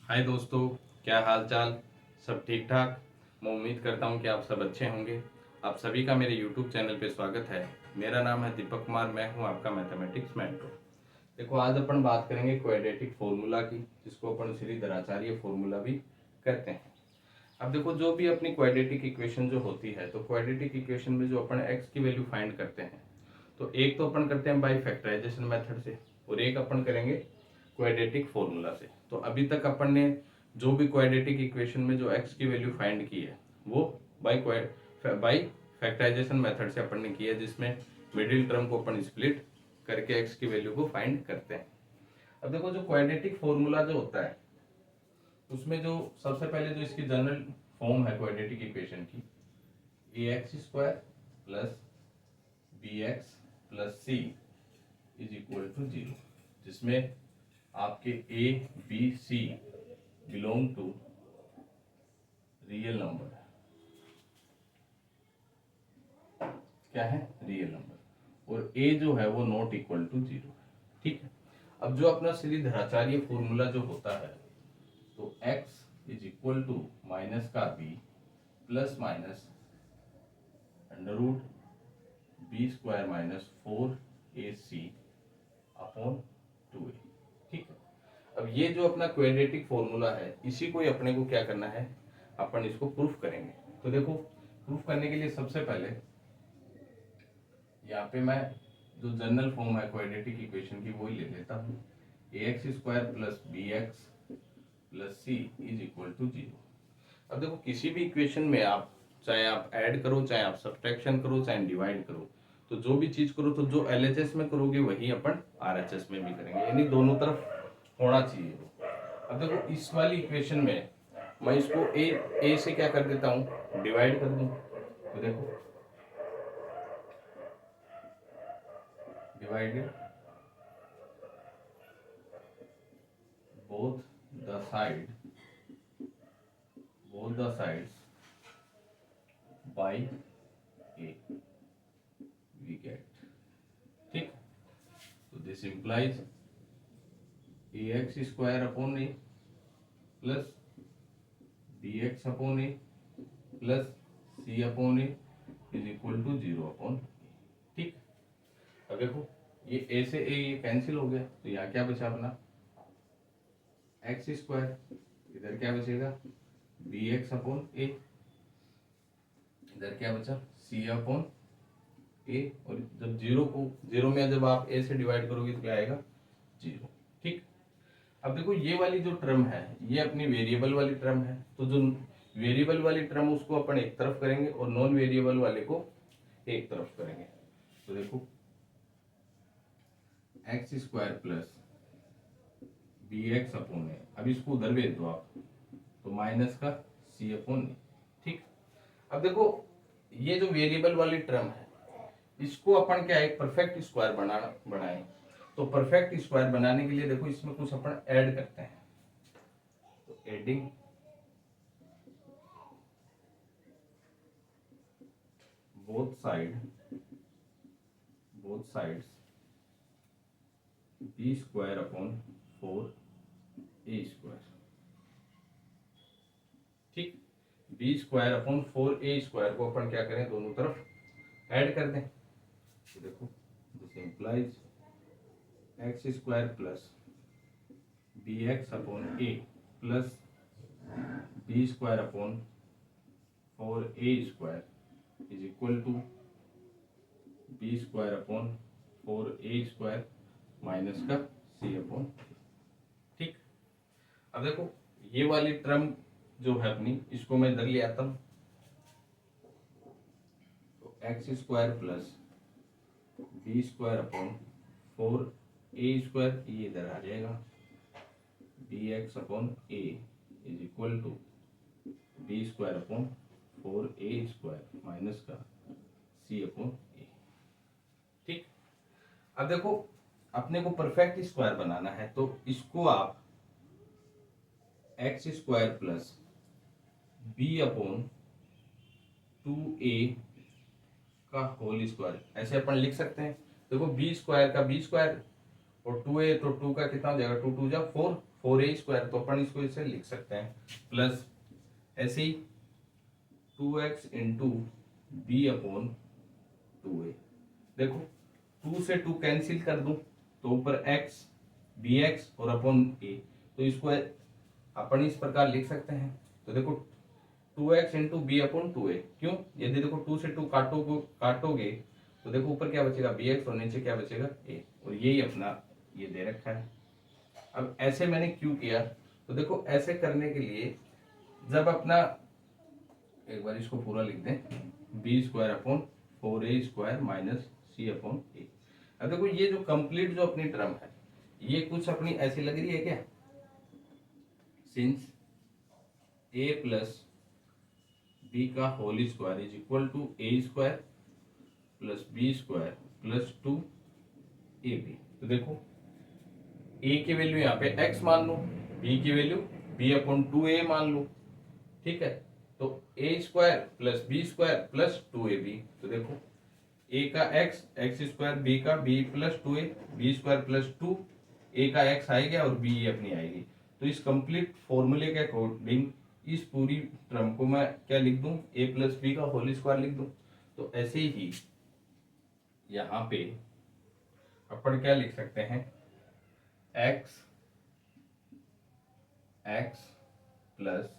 हाय दोस्तों, क्या हाल चाल। सब ठीक ठाक। मैं उम्मीद करता हूँ कि आप सब अच्छे होंगे। आप सभी का मेरे यूट्यूब चैनल पे स्वागत है। मेरा नाम है दीपक कुमार, मैं हूँ आपका मैथमेटिक्स मेंटर। देखो, आज अपन बात करेंगे क्वाड्रेटिक फॉर्मूला की, जिसको अपन श्रीधराचार्य फॉर्मूला भी कहते हैं। अब देखो, जो भी अपनी क्वाड्रेटिक इक्वेशन जो होती है, तो क्वाड्रेटिक इक्वेशन में जो अपन एक्स की वैल्यू फाइंड करते हैं, तो एक तो अपन करते हैं बाई फैक्टराइजेशन मेथड से, और एक अपन करेंगे क्वाड्रेटिक फॉर्मूला से। तो अभी तक अपन ने जो भी क्वाड्रेटिक इक्वेशन में जो एक्स की वैल्यू फाइंड की है, वो बाई बाई फैक्टराइजेशन मेथड से अपन ने की है, जिसमें मिडिल टर्म को अपन स्प्लिट करके एक्स की वैल्यू को फाइंड करते हैं। अब देखो, जो क्वाड्रेटिक फॉर्मूला जो होता है, उसमें जो सबसे पहले जो इसकी जनरल फॉर्म है क्वाड्रेटिक इक्वेशन की, A X square plus B X plus C is equal to zero, जिसमें आपके A B C belong to real number. क्या है? Real number. और ए जो है वो नॉट इक्वल टू जीरो है। ठीक है। अब जो अपना श्रीधराचार्य फॉर्मूला जो होता है, तो x is equal to minus का B plus minus under root B square minus 4ac upon 2a। ठीक है। अब ये जो अपना क्वाड्रेटिक फॉर्मूला है, इसी को ही अपने को क्या करना है, अपन इसको प्रूफ करेंगे। तो देखो, प्रूफ करने के लिए सबसे पहले यहाँ पे मैं जो जनरल फॉर्म है क्वाड्रेटिक इक्वेशन की वो ही ले लेता हूँ। A X square plus B X plus C is equal to zero. अब देखो, किसी भी इक्वेशन में आप चाहे आप ऐड करो, चाहे आप सब्ट्रैक्शन करो, चाहे डिवाइड करो, तो जो भी चीज करो, तो जो एलएचएस में करोगे वही अपन आरएचएस में भी करेंगे, यानी दोनों तरफ होना चाहिए वो। अब देखो, इस वाली इक्वेशन में मैं इसको ए से क्या कर देता हूँ, डिवाइड कर दूं। तो देखो, divided both the side both the sides by a we get। ठीक। तो this implies A X square upon A plus B x upon A plus C upon A is equal to zero upon A. ठीक। अब देखो, ये ए से ए ये cancel हो गया, तो यहाँ क्या बचा अपना एक्स स्क्वायर, इधर क्या बचेगा बी एक्स अपॉन ए, इधर क्या बचा सी अपॉन ए, और जब जीरो में जब आप ए से डिवाइड करोगे तो क्या आएगा जीरो। ठीक। अब देखो, ये वाली जो टर्म है ये अपनी वेरिएबल वाली टर्म है, तो जो वेरिएबल वाली टर्म उसको अपन एक तरफ करेंगे और नॉन वेरिएबल वाले को एक तरफ करेंगे। तो देखो, X square plus B x upon A, अब इसको उधर भेज दो आप, तो माइनस का सी अपॉन ए। ठीक। अब देखो, ये जो वेरिएबल वाली टर्म है, इसको अपन क्या एक परफेक्ट स्क्वायर बनाए। तो परफेक्ट स्क्वायर बनाने के लिए देखो, इसमें कुछ अपन ऐड करते हैं। तो adding both sides B square upon 4a square. ठीक। B square upon 4a square को अपन क्या करें, दोनों तरफ ऐड कर दें। तो देखो, this implies x square plus B x upon A plus b square upon 4a square is equal to b square upon 4a square minus का सी अपॉन। ठीक। अब देखो, ये वाली टर्म जो है अपनी, इसको मैं इधर ले आता हूं। तो x square plus b square upon 4a square ये इधर आ जाएगा, b x upon A is equal to b square upon 4a square minus का सी अपॉन ए। ठीक। अब देखो, अपने को परफेक्ट स्क्वायर बनाना है, तो इसको आप x square plus b upon 2a का होल स्क्वायर ऐसे अपन लिख सकते हैं। देखो, बी स्क्वायर का बी स्क्वायर और 2a, तो 2 का कितना हो जाएगा, 2 2 जा 4, 4a² तो अपन इसको इसे लिख सकते हैं प्लस ऐसे ही 2x into B upon 2a। देखो 2 से 2 कैंसिल कर दूं तो ऊपर x bx और अपॉन a, तो इसको अपन इस प्रकार लिख सकते हैं। तो देखो 2x into B upon 2a, क्यों? यदि देखो 2 से 2 काटोगे तो देखो ऊपर क्या बचेगा bx और नीचे क्या बचेगा a, और यही अपना ये दे रखा है। अब ऐसे मैंने क्यों किया? तो देखो ऐसे करने के लिए जब अपना, एक बार इसको पूरा लिख दें, b² upon 4a² minus c upon a। अब देखो ये जो कंप्लीट जो अपनी टर्म है ये कुछ अपनी ऐसी लग रही है क्या? सिंस a प्लस b का whole square is equal to a² plus b² plus 2ab। तो देखो a की वैल्यू यहाँ पे x मान लो, b की वैल्यू b अपॉन 2a मान लो, ठीक है। तो a² plus b² plus 2ab। तो देखो a का x² b का b plus 2a, b² plus 2, a का x आएगा और b अपनी आएगी। तो इस कंप्लीट फॉर्मूले के अकॉर्डिंग इस पूरी टर्म को मैं क्या लिख दूं? a प्लस बी का होल स्क्वायर लिख दूं। तो ऐसे ही यहाँ पे अपन क्या लिख सकते हैं? x plus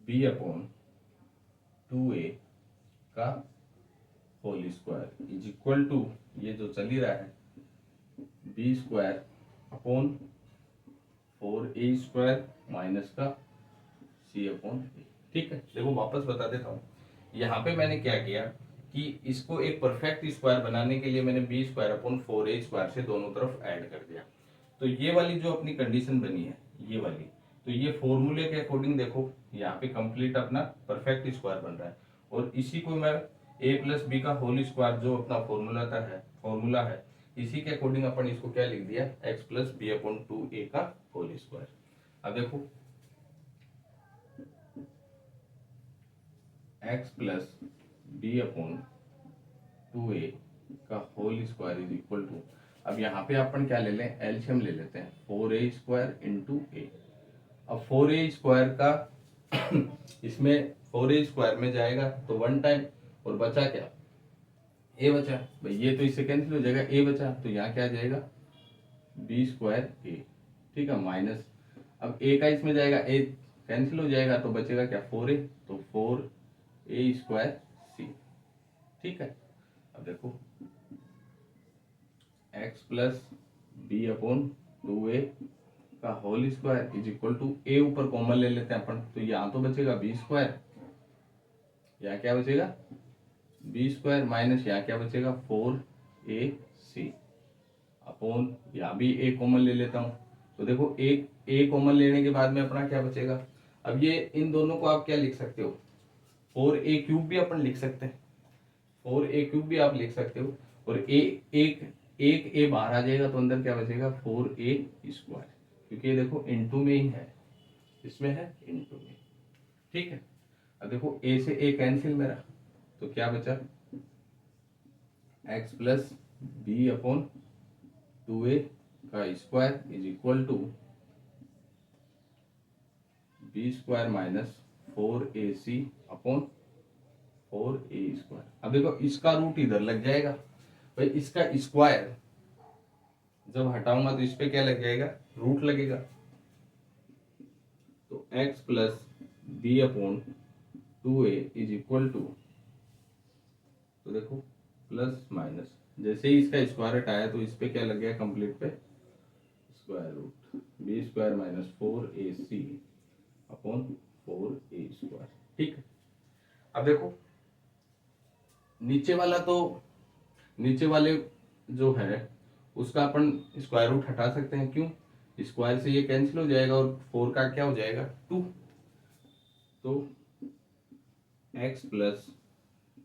b upon 2a का whole square is equal to, ये जो चल ही रहा है, b² अपॉन 4a² माइनस का c अपॉन a। ठीक है, देखो वापस बता देता हूँ। यहाँ पे मैंने क्या किया कि इसको एक परफेक्ट स्क्वायर बनाने के लिए मैंने b² अपॉन 4a² से दोनों तरफ ऐड कर दिया। तो ये वाली जो अपनी कंडीशन बनी है ये वाली, तो ये फॉर्मूले के अकॉर्डिंग देखो यहाँ पे कंप्लीट अपना परफेक्ट स्क्वायर बन रहा है। और इसी को मैं a प्लस बी का होल स्क्वायर जो अपना फॉर्मूला है इसी के अकॉर्डिंग अपन इसको क्या लिख दिया? x plus b upon 2a का होल स्क्वायर। अब देखो x plus b upon 2a का whole square is equal to, अब यहाँ पे अपन क्या ले लें? एलसीएम ले लेते हैं, 4a² इंटू a। अब 4a² का इसमें 4a² में जाएगा तो 1 टाइम, और बचा क्या? a बचा भाई, ये तो इससे कैंसिल हो जाएगा, a बचा तो यहाँ क्या आ जाएगा? b² a, ठीक है, माइनस, अब a का इसमें जाएगा, a कैंसिल हो जाएगा तो बचेगा क्या? 4a, तो 4a² c, ठीक है। अब देखो x plus b upon 2a का whole square is equal to, a ऊपर कॉमन ले लेते हैं अपन, तो यहाँ तो बचेगा b², यहाँ क्या बचेगा? b² माइनस यहाँ क्या बचेगा? 4ac अपॉन, यहाँ भी a कॉमन ले लेता हूँ, तो देखो a कॉमन लेने के बाद में अपना क्या बचेगा? अब ये इन दोनों को आप क्या लिख सकते हो? 4a³ भी अपन लिख सकते हैं, 4a³ भी आप लिख सकते हो, और एक a बाहर आ जाएगा तो अंदर क्या बचेगा? 4a², क्योंकि ये देखो इनटू में ही है, इसमें है इनटू में, ठीक है। अब देखो a से a कैंसिल मेरा, तो क्या बचा? x plus b upon 2a का square is equal to b² minus 4ac upon 4a²। अब देखो इसका रूट इधर लग जाएगा भाई, इसका स्क्वायर जब हटाऊंगा तो इस पे क्या लग जाएगा? रूट लगेगा। तो x plus b upon 2a is equal to, तो देखो प्लस माइनस, जैसे ही इसका स्क्वायर हटाया तो इस पे क्या लग गया? कंप्लीट पे square root, b² minus 4ac upon 4a², ठीक है। अब देखो नीचे वाले जो है उसका अपन स्क्वायर रूट हटा सकते हैं, क्यों? स्क्वायर से ये कैंसिल हो जाएगा और 4 का क्या हो जाएगा? 2, तो x plus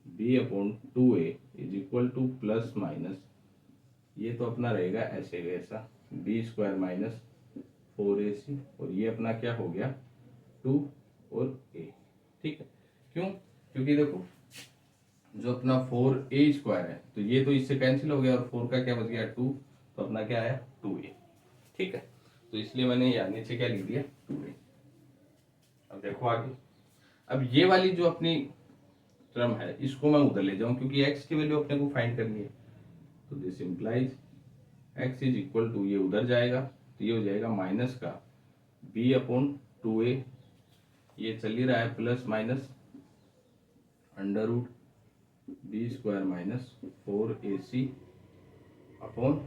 b upon 2a is equal to plus minus, ये तो अपना रहेगा ऐसे वैसा, b² माइनस 4ac, और ये अपना क्या हो गया? 2 और a, ठीक है। क्यों? क्योंकि देखो जो अपना 4a² है तो ये तो इससे कैंसिल हो गया और 4 का क्या बच गया? 2, तो अपना क्या आया? 2a, ठीक है। तो इसलिए मैंने यहाँ नीचे क्या लिख दिया 2a। अब देखो आगे, अब ये वाली जो अपनी टर्म है इसको मैं उधर ले जाऊं क्योंकि x की वैल्यू अपने को फाइंड करनी है। तो this implies x is equal to, ये उधर जाएगा तो ये हो जाएगा माइनस का b अपॉन 2a, ये चल ही रहा है plus minus under root B square minus 4ac upon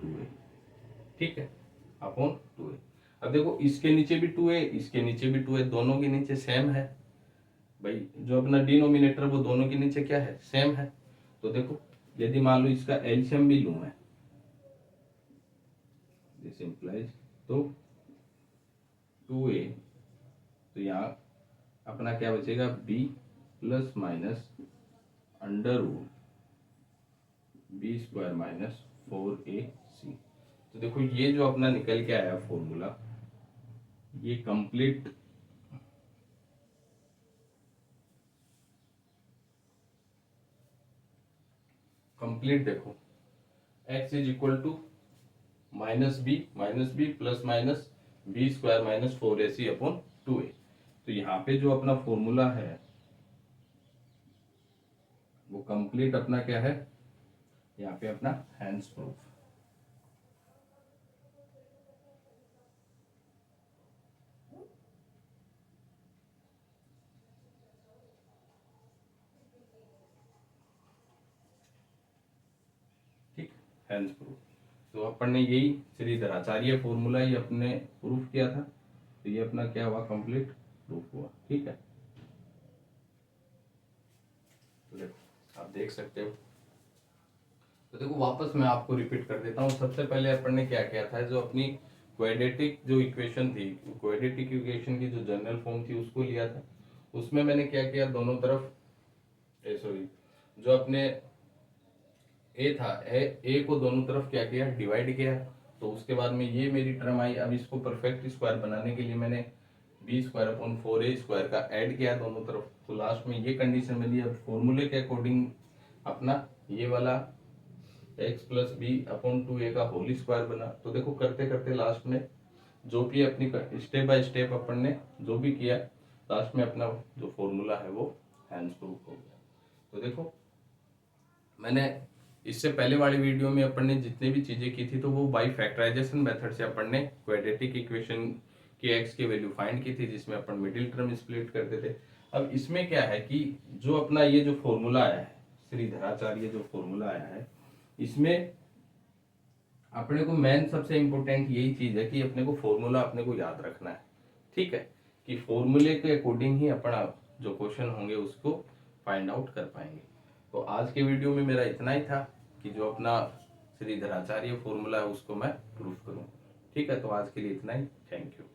2a, ठीक है, अपॉन 2a। अब देखो इसके नीचे भी 2a, इसके नीचे भी 2a, दोनों के नीचे सेम है भाई, जो अपना डिनोमिनेटर वो दोनों के नीचे क्या है, सेम है। तो देखो यदि मान लो इसका एलसीएम भी लूं मैं, दिस इंप्लाइज तो 2a, तो यहाँ अपना क्या बचेगा b plus minus under root B square minus 4ac। तो देखो ये जो अपना निकल के आया फॉर्मूला, ये कंप्लीट देखो x is equal to minus b plus minus b square minus 4ac upon 2a। तो यहाँ पे जो अपना फॉर्मूला है वो कंप्लीट अपना क्या है, यहाँ पे अपना हैंड्स प्रूफ। ठीक, हैंड्स प्रूफ। तो अपन ने यही श्रीधराचार्य फॉर्मूला ये अपने प्रूफ किया था, तो ये अपना क्या हुआ, कंप्लीट प्रूफ हुआ। ठीक है, तो देखो आप देख सकते हो। तो देखो वापस मैं आपको रिपीट कर देता हूँ। सबसे पहले अपन ने क्या किया था, जो अपनी क्वाड्रेटिक जो इक्वेशन थी, क्वाड्रेटिक इक्वेशन की जो जनरल फॉर्म थी उसको लिया था। उसमें मैंने क्या किया, दोनों तरफ सॉरी जो अपने ए था, ए को दोनों तरफ क्या किया, डिवाइड किया। तो उसके बाद में ये मेरी टर्म आई। अब इसको परफेक्ट स्क्वायर बनाने के लिए मैंने b square upon 4a square का ऐड किया दोनों तरफ। तो लास्ट में ये कंडीशन मिली। अब फॉर्मूले के अकॉर्डिंग अपना ये वाला x plus b upon 2a का होल स्क्वायर बना। तो देखो करते करते लास्ट में जो भी अपनी स्टेप बाय स्टेप अपन ने जो भी किया, लास्ट में अपना जो फॉर्मूला है वो हैंड्स प्रूफ हो गया। तो देखो मैंने इससे पहले वाली वीडियो में अपन ने जितनी भी चीजें की थी तो वो बाई फैक्टराइजेशन मेथड से अपन ने क्वाड्रेटिक इक्वेशन की x की वैल्यू फाइंड की थी, जिसमें अपन मिडिल टर्म स्प्लिट करते थे। अब इसमें क्या है कि जो अपना ये जो फॉर्मूला आया है, श्रीधराचार्य जो फॉर्मूला आया है, इसमें अपने को मेन सबसे इंपॉर्टेंट यही चीज है कि अपने को फॉर्मूला अपने को याद रखना है। ठीक है, कि फॉर्मूले के अकॉर्डिंग ही अपना जो क्वेश्चन होंगे उसको फाइंड आउट कर पाएंगे। तो आज के वीडियो में मेरा इतना ही था कि जो अपना श्रीधराचार्य फॉर्मूला है उसको मैं प्रूफ करूं। ठीक है, तो आज के लिए इतना ही। Thank you.